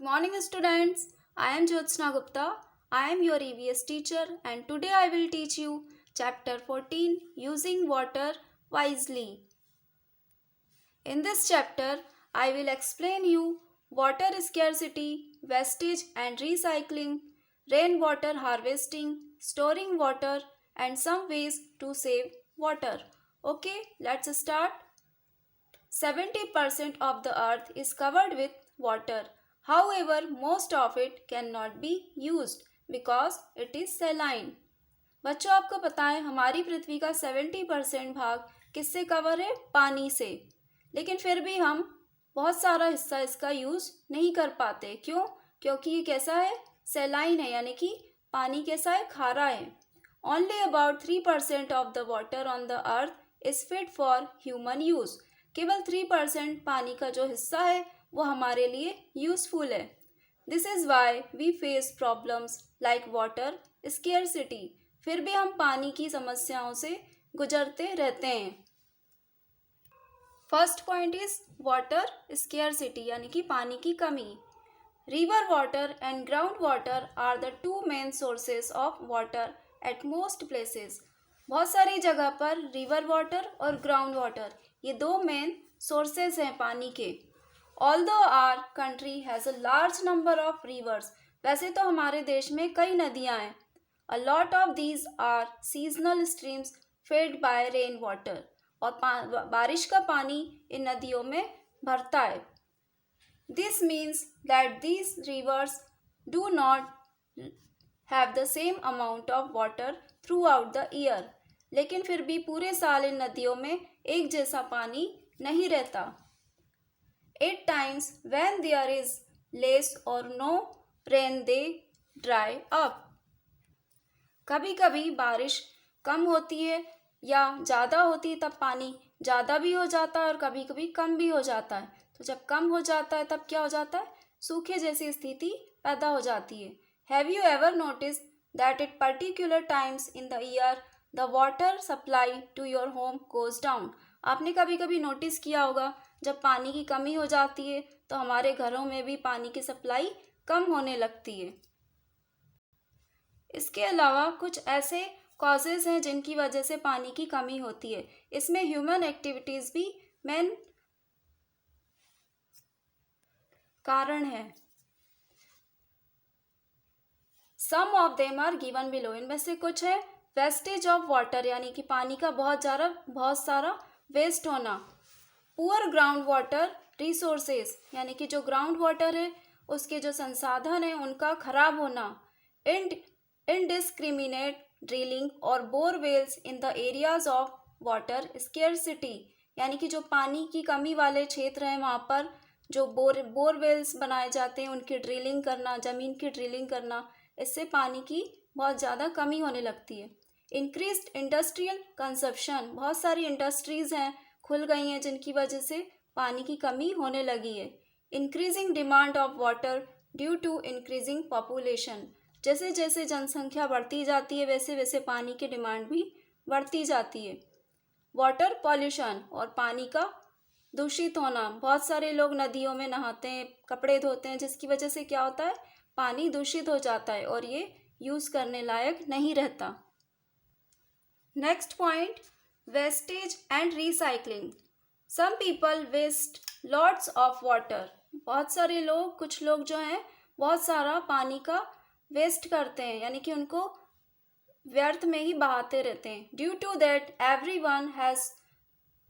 morning, students. I am Jyotsna Gupta. I am your EVS teacher, and today I will teach you Chapter 14 Using Water Wisely. In this chapter, I will explain you water scarcity, wastage and recycling, rainwater harvesting, storing water, and some ways to save water. Okay, let's start. 70% of the earth is covered with water. However, most of it cannot be used because it is saline. बच्चों आपको पता है हमारी पृथ्वी का 70% भाग किससे cover है? पानी से। लेकिन फिर भी हम बहुत सारा हिस्सा इसका यूज नहीं कर पाते। क्यों? क्योंकि ये कैसा है? सेलाइन है, यानी कि पानी कैसा है? खारा है। Only about 3% of the water on the earth is fit for human use. केवल 3% पानी का जो हिस्सा है वो हमारे लिए यूजफुल है। This is why we face problems like water scarcity. फिर भी हम पानी की समस्याओं से गुजरते रहते हैं। First point is water scarcity, यानी कि पानी की कमी। River water and ground water are the two main sources of water at most places. बहुत सारी जगह पर रिवर वाटर और ग्राउंड वाटर ये दो मेन सोर्सेज हैं पानी के। Although our country has a large number of rivers, वैसे तो हमारे देश में कई नदियाँ हैं। A lot of these are seasonal streams fed by rain water, और बारिश का पानी इन नदियों में भरता है। This means that these rivers do not have the same amount of water through out the year. लेकिन फिर भी पूरे साल इन नदियों में एक जैसा पानी नहीं रहता। At times when there is less or no rain they dry up. कभी कभी बारिश कम होती है या ज़्यादा होती है तब पानी ज़्यादा भी हो जाता है और कभी कभी कम भी हो जाता है। तो जब कम हो जाता है तब क्या हो जाता है? सूखे जैसी स्थिति पैदा हो जाती है। Have you ever notice that at particular times in the year the water supply to your home goes down. आपने कभी कभी नोटिस किया होगा जब पानी की कमी हो जाती है तो हमारे घरों में भी पानी की सप्लाई कम होने लगती है। इसके अलावा कुछ ऐसे कॉजेज हैं जिनकी वजह से पानी की कमी होती है। इसमें ह्यूमन एक्टिविटीज़ भी मेन कारण है। Some of them are given below. इनमें से कुछ है वेस्टेज ऑफ वाटर, यानी कि पानी का बहुत सारा वेस्ट होना। पुअर ग्राउंड वाटर रिसोर्सेज, यानी कि जो ग्राउंड वाटर है उसके जो संसाधन है उनका खराब होना। इनडिस्क्रिमिनेट ड्रिलिंग और borewells in the areas of water scarcity, यानी कि जो पानी की कमी वाले क्षेत्र हैं वहाँ पर जो बोरवेल्स बनाए जाते हैं उनकी ड्रिलिंग करना, ज़मीन की ड्रिलिंग करना, इससे पानी की बहुत ज़्यादा कमी होने लगती है। इंक्रीज्ड इंडस्ट्रियल कंजप्शन, बहुत सारी इंडस्ट्रीज़ हैं खुल गई हैं जिनकी वजह से पानी की कमी होने लगी है। Increasing demand of water due to increasing population, जैसे जैसे जनसंख्या बढ़ती जाती है वैसे वैसे पानी की डिमांड भी बढ़ती जाती है। वाटर पॉल्यूशन, और पानी का दूषित होना। बहुत सारे लोग नदियों में नहाते हैं, कपड़े धोते हैं, जिसकी वजह से क्या होता है? पानी दूषित हो जाता है और ये यूज़ करने लायक नहीं रहता। Next point, wastage and recycling. Some people waste lots of water. बहुत सारे लोग, कुछ लोग जो हैं बहुत सारा पानी का वेस्ट करते हैं, यानी कि उनको व्यर्थ में ही बहाते रहते हैं। Due to that everyone has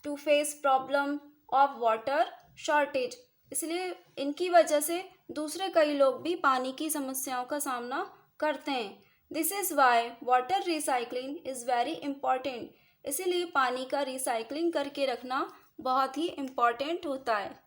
to face problem of water shortage. इसलिए इनकी वजह से दूसरे कई लोग भी पानी की समस्याओं का सामना करते हैं। This is why water recycling is very important. इसीलिए पानी का रिसाइकलिंग करके रखना बहुत ही इम्पॉर्टेंट होता है।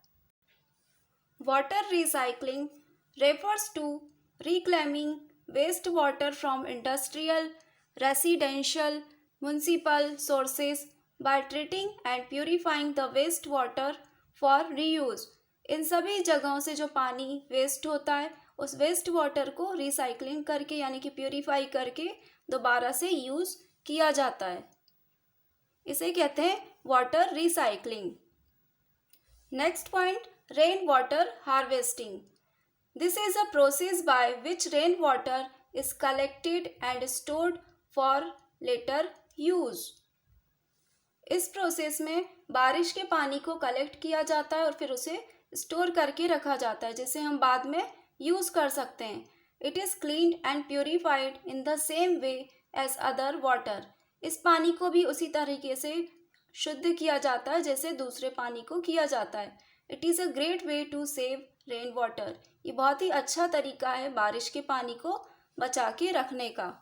Water recycling refers to reclaiming waste water from industrial, residential, municipal sources by treating and purifying the waste water for reuse. इन सभी जगहों से जो पानी वेस्ट होता है उस वेस्ट वाटर को रिसाइकलिंग करके, यानी कि प्यूरिफाई करके दोबारा से यूज़ किया जाता है। इसे कहते हैं water recycling. Next point, rain water harvesting. This is a process by which rainwater is collected and stored for later use. इस प्रोसेस में बारिश के पानी को कलेक्ट किया जाता है और फिर उसे स्टोर करके रखा जाता है, जिसे हम बाद में यूज़ कर सकते हैं. It is cleaned and purified in the same way as other water. इस पानी को भी उसी तरीके से शुद्ध किया जाता है जैसे दूसरे पानी को किया जाता है. It is a great way to save rain water. ये बहुत ही अच्छा तरीका है बारिश के पानी को बचा के रखने का.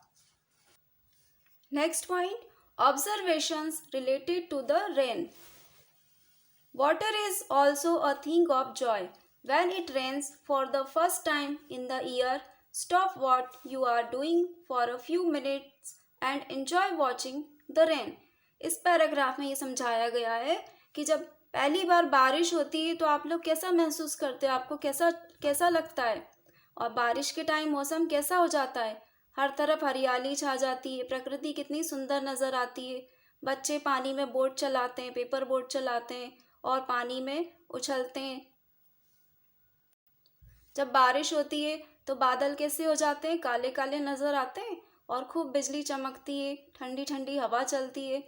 Next point, observations related to the rain. Water is also a thing of joy. When it rains for the first time in the year, stop what you are doing for a few minutes and enjoy watching the rain. इस paragraph में ये समझाया गया है कि जब पहली बार बारिश होती है तो आप लोग कैसा महसूस करते हो, आपको कैसा लगता है, और बारिश के टाइम मौसम कैसा हो जाता है. हर तरफ हरियाली छा जाती है, प्रकृति कितनी सुंदर नज़र आती है. बच्चे पानी में बोट चलाते हैं, पेपर बोट चलाते हैं और पानी में उछलते हैं. जब बारिश होती है तो बादल कैसे हो जाते हैं, काले काले नज़र आते हैं और खूब बिजली चमकती है, ठंडी ठंडी हवा चलती है.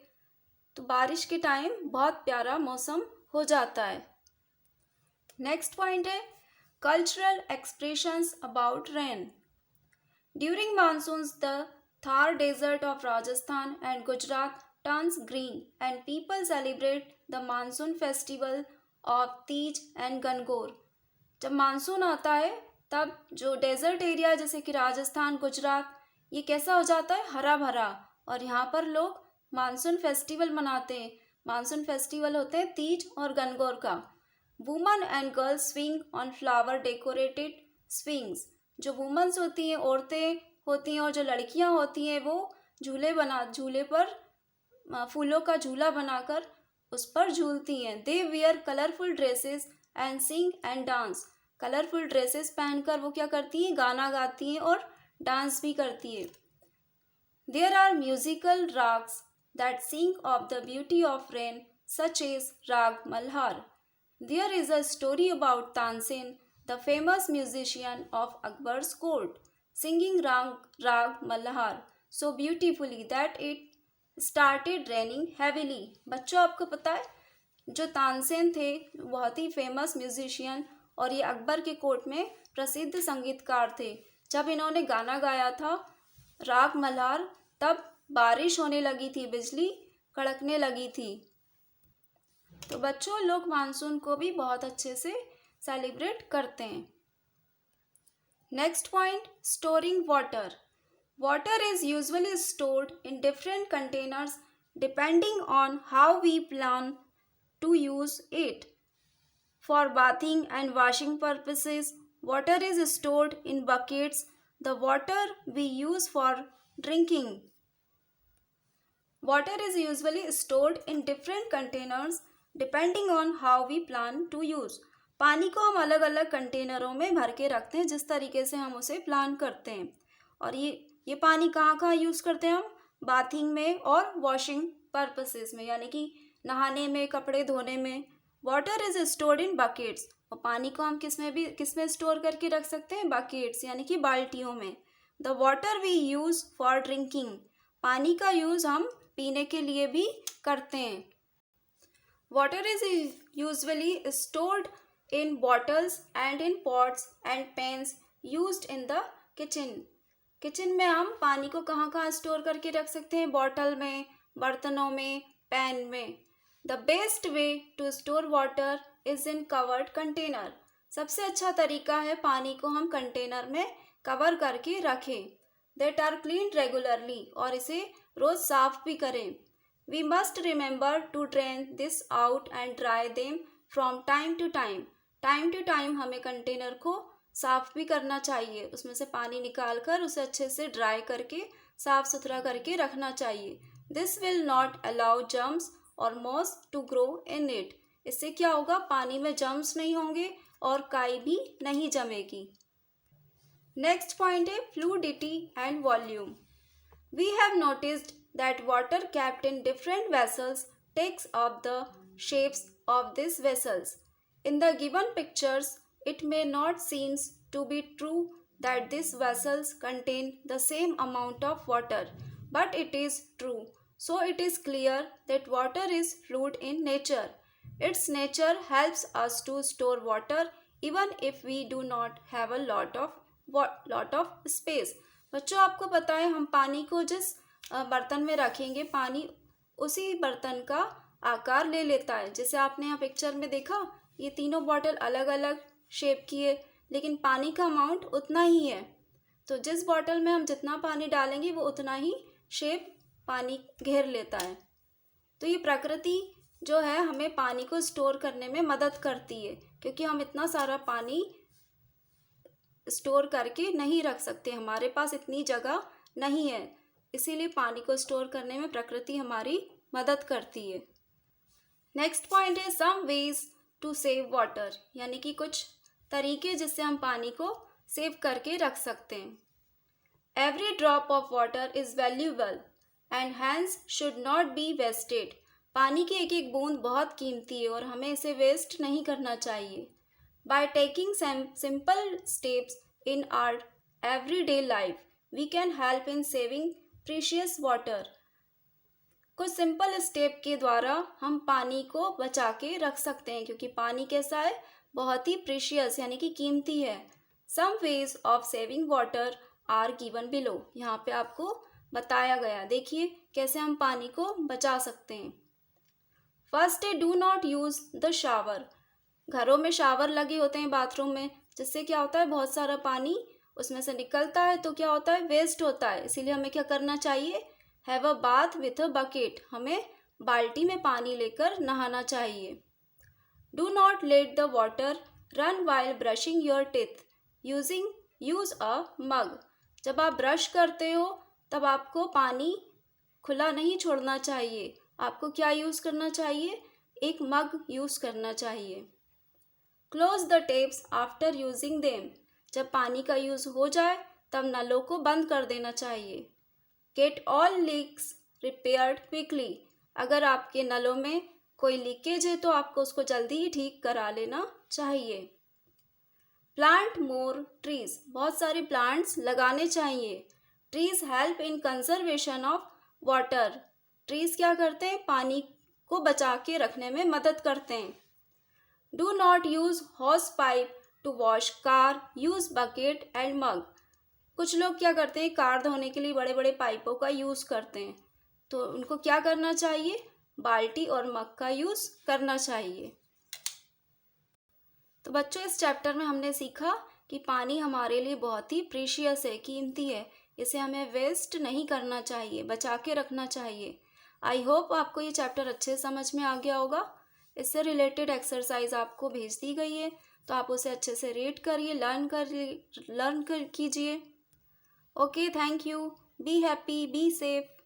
तो बारिश के टाइम बहुत प्यारा मौसम हो जाता है. नेक्स्ट पॉइंट है cultural expressions about rain. During monsoons, the Thar desert of Rajasthan and Gujarat turns green and people celebrate the monsoon festival of Teej and Gangor. जब मानसून आता है तब जो डेजर्ट एरिया जैसे कि राजस्थान, गुजरात, ये कैसा हो जाता है, हरा भरा, और यहाँ पर लोग मानसून फेस्टिवल मनाते हैं. मानसून फेस्टिवल होते हैं तीज और गणगौर का. Woman and girls swing on flower decorated swings. जो वुमेंस होती हैं, औरतें होती हैं, और जो लड़कियां होती हैं वो झूले पर फूलों का झूला बनाकर उस पर झूलती हैं. They wear colourful dresses and sing and dance. Colourful dresses पहनकर वो क्या करती हैं, गाना गाती हैं और डांस भी करती है. There are musical ragas that sing of the beauty of rain such as raga Malhar. There is a story about Tansen, the famous musician of Akbar's court, singing Rag Malhar so beautifully that it started raining heavily. बच्चों, आपको पता है जो तानसेन थे बहुत ही famous musician और ये अकबर के कोर्ट में प्रसिद्ध संगीतकार थे. जब इन्होंने गाना गाया था राग मल्हार तब बारिश होने लगी थी, बिजली कड़कने लगी थी. तो बच्चों, लोग मानसून को भी बहुत अच्छे से सेलिब्रेट करते हैं. Next point, storing water. Water is usually stored in different containers depending on how we plan to use it. For bathing and washing purposes water is stored in buckets. The water we use for drinking. Water is usually stored in different containers depending on how we plan to use. पानी को हम अलग अलग कंटेनरों में भर के रखते हैं जिस तरीके से हम उसे प्लान करते हैं. और ये पानी कहाँ कहाँ यूज़ करते हैं हम, बाथिंग में और वॉशिंग पर्पसेस में, यानी कि नहाने में, कपड़े धोने में. Water is stored in buckets. और पानी को हम किस में स्टोर करके रख सकते हैं, बकेट्स यानी कि बाल्टियों में. The water we use for drinking. पानी का यूज़ हम पीने के लिए भी करते हैं. Water is usually stored in bottles and in pots and pans used in the kitchen. Kitchen में हम पानी को कहाँ कहाँ स्टोर करके रख सकते हैं, बॉटल में, बर्तनों में, पैन में. The best way to store water is in covered container. सबसे अच्छा तरीका है पानी को हम कंटेनर में कवर करके रखें. That are clean regularly. और इसे रोज साफ भी करें. We must remember to drain this out and dry them from time to time. Time to time हमें कंटेनर को साफ भी करना चाहिए, उसमें से पानी निकाल कर उसे अच्छे से ड्राई करके साफ सुथरा करके रखना चाहिए. This will not allow germs और moss to grow in it. इससे क्या होगा, पानी में जर्म्स नहीं होंगे और काई भी नहीं जमेगी. नेक्स्ट पॉइंट है fluidity and volume. We have noticed that water kept in different vessels takes up the shapes of these vessels. In the given pictures, it may not seem to be true that these vessels contain the same amount of water, but it is true. So it is clear that water is fluid in nature. Its nature helps us to store water even if we do not have a lot of space. बच्चों, आपको पता है हम पानी को जिस बर्तन में रखेंगे, पानी उसी बर्तन का आकार ले लेता है। जैसे आपने यहाँ पिक्चर में देखा, ये तीनों बॉटल अलग अलग शेप की है, लेकिन पानी का अमाउंट उतना ही है। तो जिस बॉटल में हम जितना पानी डालेंगे वो उतना ही शेप पानी घेर लेता है। तो ये प्रकृति जो है हमें पानी को स्टोर करने में मदद करती है, क्योंकि हम इतना सारा पानी स्टोर करके नहीं रख सकते, हमारे पास इतनी जगह नहीं है। इसीलिए पानी को स्टोर करने में प्रकृति हमारी मदद करती है। नेक्स्ट पॉइंट है some ways to save water, यानी कि कुछ तरीके जिससे हम पानी को सेव करके रख सकते हैं। Every drop of water is valuable and hence should not be wasted. पानी की एक एक बूंद बहुत कीमती है और हमें इसे वेस्ट नहीं करना चाहिए। By taking simple steps in our everyday life we can help in saving precious water. कुछ सिंपल स्टेप के द्वारा हम पानी को बचा के रख सकते हैं, क्योंकि पानी कैसा है, बहुत ही प्रीशियस यानी कि कीमती है। Some ways of saving water are given below. यहाँ पे आपको बताया गया, देखिए कैसे हम पानी को बचा सकते हैं। फर्स्ट है do not use the shower. घरों में शावर लगे होते हैं बाथरूम में, जिससे क्या होता है बहुत सारा पानी उसमें से निकलता है, तो क्या होता है वेस्ट होता है। इसीलिए हमें क्या करना चाहिए, have a bath with a bucket. हमें बाल्टी में पानी लेकर नहाना चाहिए। Do not let the water run while brushing your teeth use a mug. जब आप ब्रश करते हो तब आपको पानी खुला नहीं छोड़ना चाहिए, आपको क्या यूज़ करना चाहिए, एक मग यूज़ करना चाहिए। Close the tapes after using them. जब पानी का यूज़ हो जाए तब नलों को बंद कर देना चाहिए। Get all leaks repaired quickly. अगर आपके नलों में कोई लीकेज है तो आपको उसको जल्दी ही ठीक करा लेना चाहिए। Plant more trees. बहुत सारे प्लांट्स लगाने चाहिए। Trees help in conservation of water. Trees क्या करते हैं, पानी को बचा के रखने में मदद करते हैं। Do not use hose pipe to wash car, use bucket and mug. कुछ लोग क्या करते हैं, कार धोने के लिए बड़े बड़े पाइपों का यूज़ करते हैं, तो उनको क्या करना चाहिए, बाल्टी और मग का यूज़ करना चाहिए। तो बच्चों, इस चैप्टर में हमने सीखा कि पानी हमारे लिए बहुत ही प्रीशियस है, कीमती है। इसे हमें वेस्ट नहीं करना चाहिए, बचा के रखना चाहिए। आई होप आपको ये चैप्टर अच्छे समझ में आ गया होगा। इससे रिलेटेड एक्सरसाइज आपको भेज दी गई है, तो आप उसे अच्छे से रीड करिए, लर्न कीजिए। Okay, thank you. Be happy, be safe.